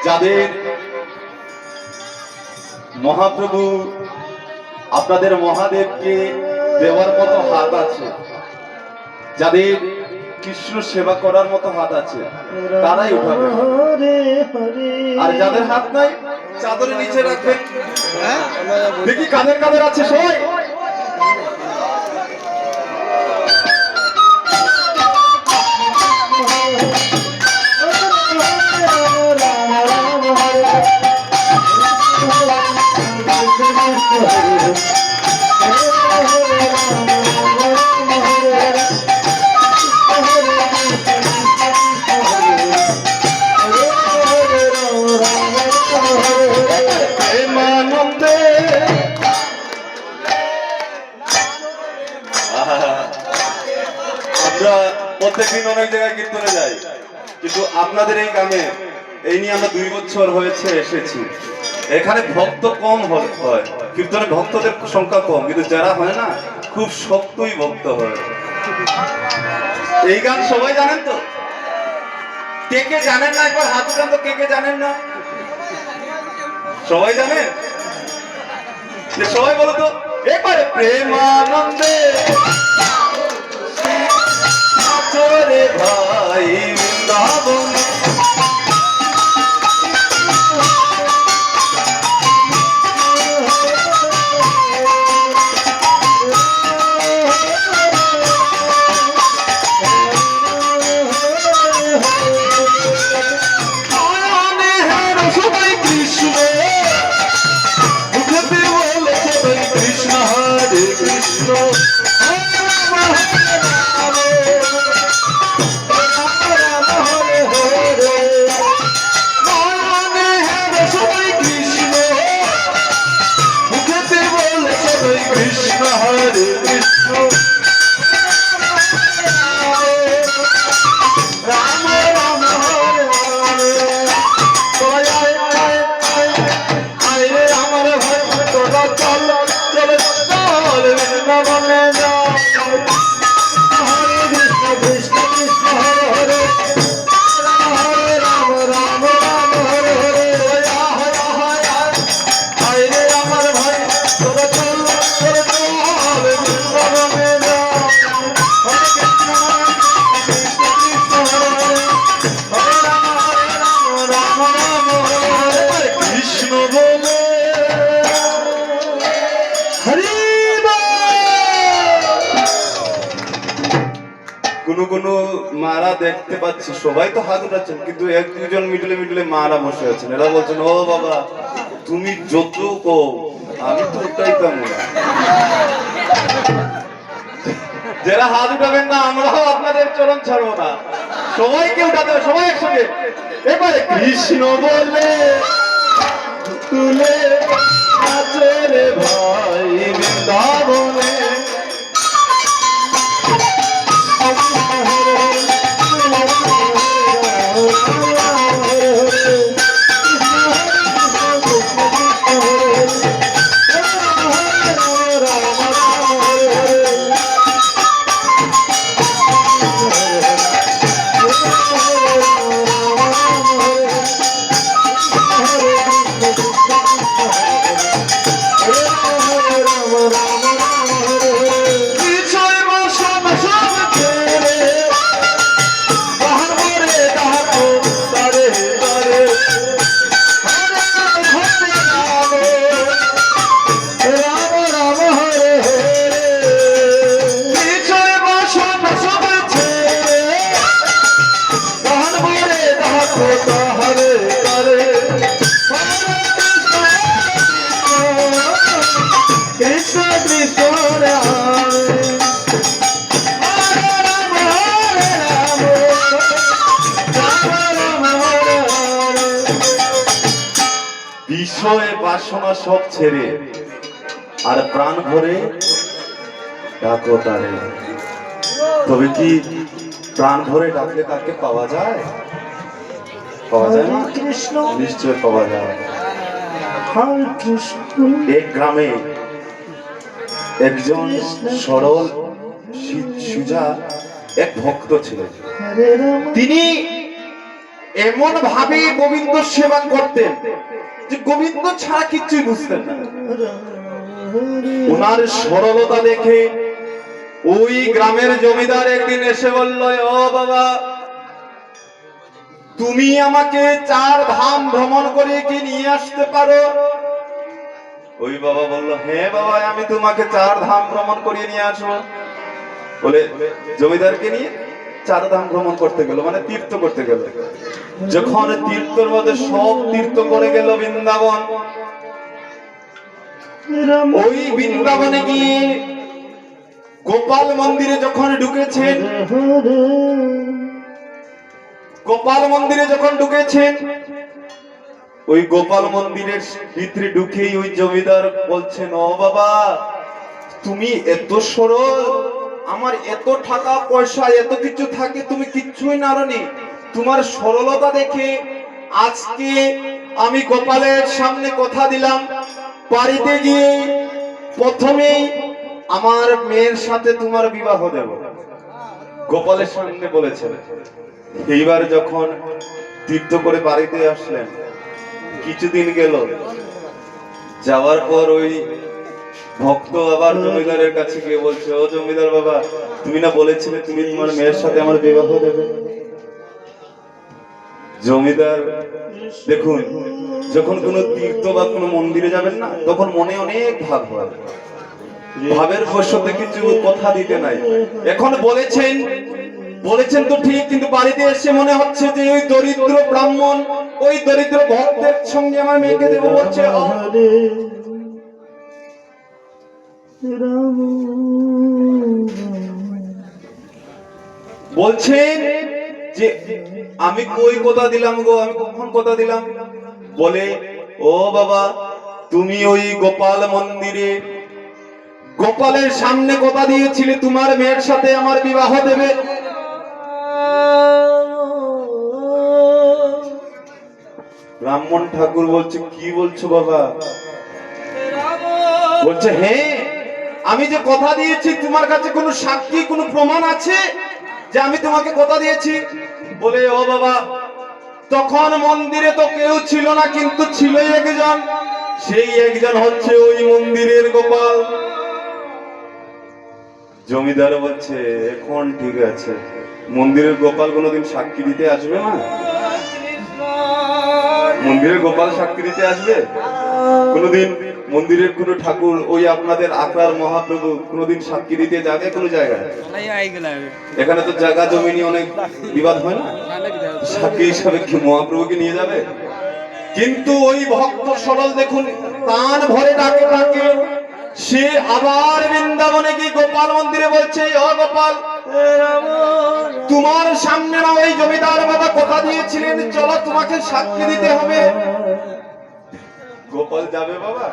যাদের মহাপ্রভু আপনাদের মহাদেবকে দেওয়ার মতো হাত আছে, যাদের কৃষ্ণ সেবা করার মতো হাত আছে, তারাই উঠাবে। আর যাদের হাত নাই চাদরের নিচে রাখবেন। দেখি কাদের কাদের আছে সবাই। প্রত্যেকদিন অনেক জায়গায় কীর্তনে যাই, কিন্তু আপনাদের এই গ্রামে এই নিয়ে আমরা 2 বছর হয়েছে এসেছি। এখানে ভক্ত কম হয়, কীর্তনে ভক্তদের সংখ্যা কম, কিন্তু যারা হয় না খুব শক্তই ভক্ত হয়। এই গান সবাই জানেন তো? কে কে জানেন না একবার হাত উঠান তো। কে কে জানেন না? সবাই জানেন? সবাই বলো তো একবারে। প্রেমানন্দে চলে ভাই বৃন্দাবন, কোনো কোনো মারা দেখতে পাচ্ছি, সবাই তো হাত উঠাচ্ছেন, কিন্তু 1-2 মিডলে মিডলে মারা বসে আছেন। এরা বলছেন ও বাবা তুমি যত কো আমি তো উঠাইতাম না। যারা হাত উঠাবেন না আমরাও আপনাদের চরণ ছাড়বো না, সবাইকে উঠাতে হবে, সবাই একসঙ্গে। এবারে কৃষ্ণ বলে তুলে নাচে রে ভাই বৃন্দাবনে, বিষয় বাসনা সব ছেড়ে আর প্রাণ ভরে ডাকো তারে। তবে কি প্রাণ ভরে ডাকলে তাকে পাওয়া যায়? পাওয়া যায় না? কৃষ্ণ নিশ্চয় পাওয়া যায়। এক গ্রামে একজন সরল সুজা এক ভক্ত ছিলেন। তিনি এমন ভাবে গোবিন্দ সেবা করতেন যে গোবিন্দ ছাড়া কিছুই বুঝতেন না। ওনার সরলতা দেখে ওই গ্রামের জমিদার একদিন এসে বলল, ও বাবা, তুমি আমাকে 4 ধাম ভ্রমণ করে কি নিয়ে আসতে পারো? ওই বাবা বলল, হ্যাঁ বাবা, আমি তোমাকে 4 ধাম ভ্রমণ করিয়ে নিয়ে আসবো। বলে জমিদারকে নিয়ে 4 ধাম ভ্রমণ করতে গেল, মানে তীর্থ করতে গেল। যখন তীর্থের মধ্যে সব তীর্থ করে গেল বৃন্দাবন, ওই বৃন্দাবনে গিয়ে গোপাল মন্দিরে যখন ঢুকেছেন, গোপাল মন্দিরে যখন ঢুকেছেন, ওই গোপাল মন্দিরের ভিতরে ঢুকেই ওই জমিদার বলছেন, ও বাবা, তুমি এত সরল, আমার এত টাকা পয়সা এত কিছু থাকে, তুমি কিচ্ছুই নারনি। তোমার সরলতা দেখে আজকে আমি গোপালের সামনে কথা দিলাম, বাড়িতে গিয়ে প্রথমেই আমার মেয়ের সাথে তোমার বিবাহ দেব। গোপালের সামনে বলেছেন। এইবার যখন তীর্থ করে বাড়িতে আসলেন, কিছুদিন গেল, যাওয়ার পর ওই ভক্ত আবার জমিদারের কাছে গিয়ে বলছে, ও জমিদার বাবা, তুমি না বলেছিলে তুমি তোমার মেয়ের সাথে আমার বিবাহ দেবে? জমিদার দেখুন, যখন কোনো তীর্থ বা কোনো মন্দিরে যাবেন না, তখন মনে অনেক ভাব হয়, ভাবের বশতে কিছু কথা দিতে নাই। এখন বলেছেন তো ঠিক, কিন্তু বাড়িতে এসে মনে হচ্ছে যে ওই দরিদ্র ব্রাহ্মণ, ওই দরিদ্র ভক্তের সঙ্গে আমার মেয়েকে দেবো বলছে। বলছেন যে আমি কই কথা দিলাম গো, আমি কখন কথা দিলাম? বলে, ও বাবা, তুমি ওই গোপাল মন্দিরে গোপালের সামনে কথা দিয়েছিলে তোমার মেয়ের সাথে আমার বিবাহ দেবে। ব্রাহ্মণ ঠাকুর বলছে, কি বলছো বাবা? বলছে, হ্যাঁ, আমি যে কথা দিয়েছি, তোমার কাছে কোনো সাক্ষী কোনো প্রমাণ আছে যে আমি তোমাকে কথা দিয়েছি? বলে, ও বাবা, তখন মন্দিরে তো কেউ ছিল না, কিন্তু ছিল একজন, সেই একজন হচ্ছে ওই মন্দিরের গোপাল। জমিদার বলছে, এখন ঠিক আছে, মন্দিরের গোপাল কোনোদিন সাক্ষী দিতে আসবে না? মন্দিরের গোপাল সাক্ষী দিতে আসবে কোনোদিন? মন্দিরের কোন ঠাকুর, ওই আপনাদের আখড়ার মহাপ্রভু কোনোদিন সাক্ষী দিতে যাবে কোন জায়গায়? এখানে তো জায়গা জমি নিয়ে অনেক বিবাদ হয় না, সাক্ষী হিসাবে কি মহাপ্রভুকে নিয়ে যাবে? কিন্তু ওই ভক্ত সরল দেখুন, প্রাণ ভরে ডাকে ডাকে সে আবার বৃন্দাবনে গিয়ে গোপাল মন্দিরে বলছে, ও গোপাল, তোমার সামনে না ওই জমিদার বাবা কথা দিয়েছিলেন, চলো তোমাকে সাক্ষী দিতে হবে। গোপাল যাবে বাবা?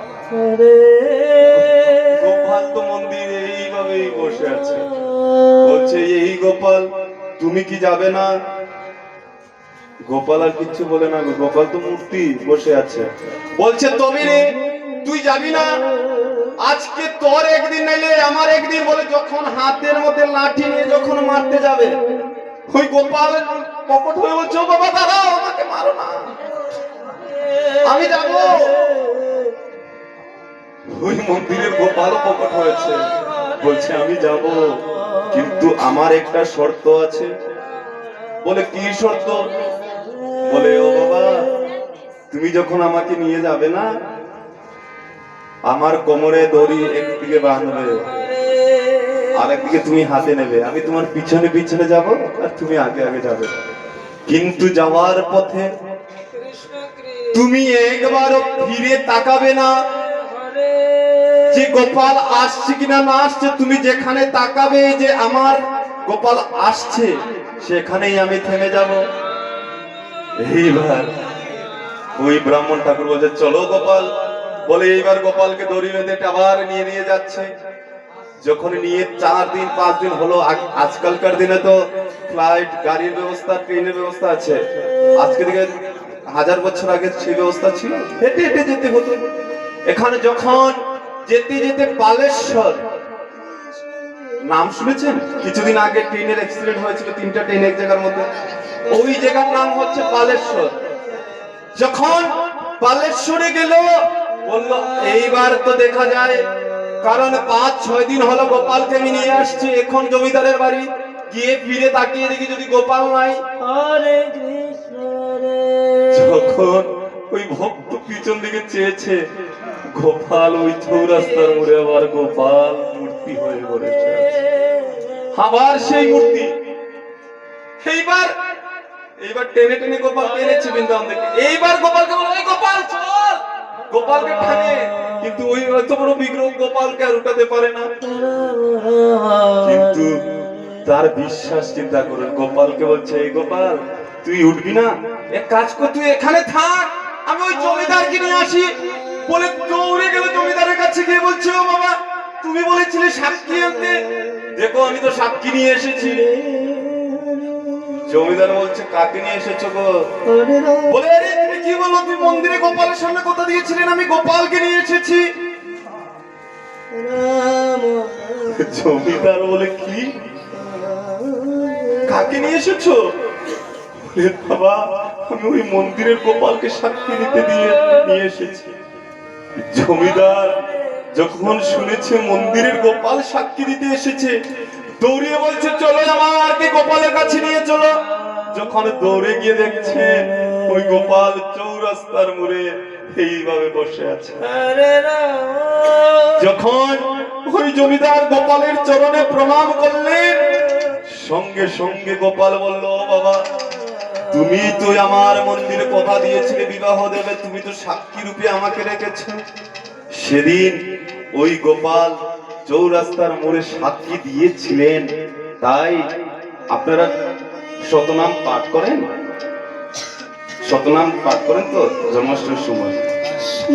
গোপাল তো মন্দিরে এইভাবেই বসে আছে। বলছে, এই গোপাল, তুমি কি যাবে না? গোপাল আর কিচ্ছু বলে না, গোপাল তো মূর্তি বসে আছে। বলছে, তবে রে, তুই যাবি না? আজকে তোর একদিন নাইলে আমার একদিন। বলে যখন হাতের মধ্যে লাঠি নিয়ে যখন মারতে যাবে, ওই গোপাল পকট হয়ে বলছে, বাবা দাঁড়াও, আমাকে মারো না, আমি যাবো। ওই মন্দিরের গোপালও পকট হয়েছে, বলছে, আমি যাব, কিন্তু আমার একটা শর্ত আছে। বলে, কি শর্ত? বলে, ও বাবা, তুমি যখন আমাকে নিয়ে যাবে না, আমার কোমরে দড়ি একদিকে বাঁধবে, আর একদিকে তুমি হাতে নেবে, আমি তোমার পিছনে পিছনে যাব আর তুমি আগে আগে যাবে, কিন্তু যাওয়ার পথে তুমি একবারও ফিরে তাকাবে না যে গোপাল আসছে কিনা না আসছে। তুমি যেখানে তাকাবে যে আমার গোপাল আসছে, সেখানেই আমি থেমে যাব। এইবার ওই ব্রাহ্মণ ঠাকুর বলছে, চলো গোপাল। বলে এইবার গোপালকে দড়ি বেঁধে আবার নিয়ে যাচ্ছে। যখন নিয়ে 4 দিন 5 দিন হলো, আজকালকার দিনে তো ফ্লাইট, গাড়ির ব্যবস্থা, ট্রেনের ব্যবস্থা আছে। আজকে থেকে 1000 বছর আগে সেই ব্যবস্থা ছিল, হেঁটে হেঁটে যেতে হতো। এখানে যখন যেতে যেতে বালেশ্বর নাম শুনেছেন? কিছুদিন আগে ট্রেনের অ্যাক্সিডেন্ট হয়েছিল, 3টা ট্রেন এক জায়গার মধ্যে। ওই জায়গার নাম হচ্ছে বালেশ্বর। যখন বালেশ্বরে গেল, বললো এইবার তো দেখা যায়, কারণ 5-6 দিন হলো গোপালকে আমি নিয়ে আসছি এখন জমিদারের বাড়ি, গিয়ে ফিরে তাকিয়ে দেখি যদি গোপাল নাই। যখন ওই ভক্ত পিছন দিকে চেয়েছে, গোপাল ওই চৌরাস্তার মোড়ে আবার গোপাল মূর্তি হয়ে পড়েছে। আবার সেই মূর্তি, এইবার টেনে টেনে গোপাল এনেছে বৃন্দাবন থেকে। এইবার গোপালকে বলে, এই গোপাল চল, গোপালকে টানে, কিন্তু ওই এত বড় বিগ্রহ গোপালকে আর উঠাতে পারে না। কিন্তু তার বিশ্বাস, চিন্তা করুন, গোপালকে বলছে, এই গোপাল তুই উঠবি না, এক কাজ কর, তুই এখানে থাক, আমি ওই জমিদারকে নিয়ে আসি। বলে দৌড়ে গেল জমিদারের কাছে, গিয়ে বলছে, ও বাবা তুমি বলেছিলে সাক্ষী আনতে, দেখো আমি তো সাক্ষী নিয়ে এসেছি। জমিদার বলছে, কাকে নিয়ে এসেছো গো? বলে, আরে তুমি কি বলো, তুমি মন্দিরে গোপালের সামনে কথা দিয়েছিলেন, আমি গোপালকে নিয়ে এসেছি। জমিদার বলে, কি কাকে নিয়ে এসেছো? বলে, বাবা আমি ওই মন্দিরের গোপালকে সাক্ষী দিতে দিয়ে নিয়ে এসেছি। জমিদার যখন শুনেছে মন্দিরের গোপাল সাক্ষী দিতে এসেছে, দৌড়িয়ে বলছে, চলো আমাকে গোপালের কাছে নিয়ে চলো। যখন দৌড়ে গিয়ে দেখছে ওই গোপাল চৌরাস্তার মোড়ে এইভাবে বসে আছে। যখন ওই জমিদার গোপালের চরণে প্রণাম করলেন, সঙ্গে সঙ্গে গোপাল বলল, বাবা তুমি তো আমার মন্দিরে কথা দিয়েছিলে বিবাহ দেবে, তুমি তো সাক্ষী রূপে আমাকে রেখেছো। সেদিন ওই গোপাল চৌরাস্তার মোড়ে সাক্ষী দিয়েছিলেন, তাই আপনারা শতনাম পাঠ করেন? শতনাম পাঠ করেন তো জন্মাষ্টমীর সময়?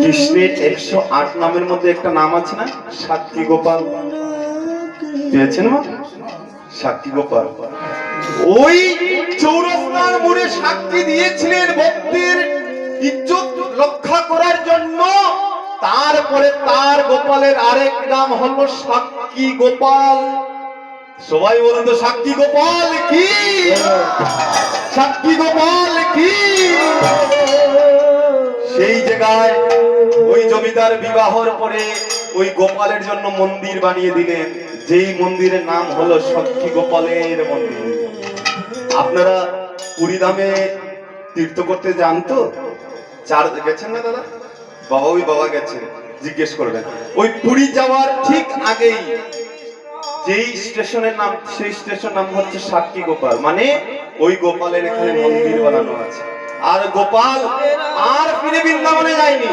কৃষ্ণের 108 নামের মধ্যে একটা নাম আছে না, সাক্ষী গোপাল, পেয়েছেন না? সাক্ষী গোপাল ওই চৌরাস্তার মোড়ে সাক্ষী দিয়েছিলেন ভক্তির ইজ্জত রক্ষা করার জন্য। তারপরে তার গোপালের আরেক নাম হলো সাক্ষী গোপাল। সবাই বলেন তো, সাক্ষী গোপাল কি? সাক্ষী গোপাল কি? সেই জায়গায় ওই জমিদার বিবাহর পরে ওই গোপালের জন্য মন্দির বানিয়ে দিলেন, যেই মন্দিরের নাম হলো সাক্ষী গোপালের মন্দির। আপনারা পুরীধামে তীর্থ করতে যান তো? গেছেন না দাদা? বাবা, ওই বাবা গেছেন, জিজ্ঞেস করবেন। ওই পুরী যাওয়ার ঠিক আগেই যেই স্টেশনের নাম, সেই স্টেশন নাম হচ্ছে সাক্ষী গোপাল, মানে ওই গোপালের এখানে মন্দির বানানো আছে। আর গোপাল আর ফিরে বৃন্দাবনে যায়নি।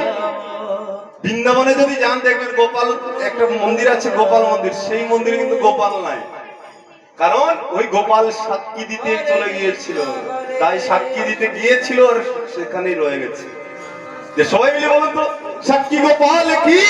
বৃন্দাবনে যদি যান দেখবেন গোপাল একটা মন্দির আছে, গোপাল মন্দির, সেই মন্দিরে কিন্তু গোপাল নাই, কারণ ওই গোপাল সাক্ষী দিতে চলে গিয়েছিল, তাই সাক্ষী দিতে গিয়েছিল আর সেখানেই রয়ে গেছে। যে সবাই মিলে বলুন তো, সাক্ষী গোপাল কি?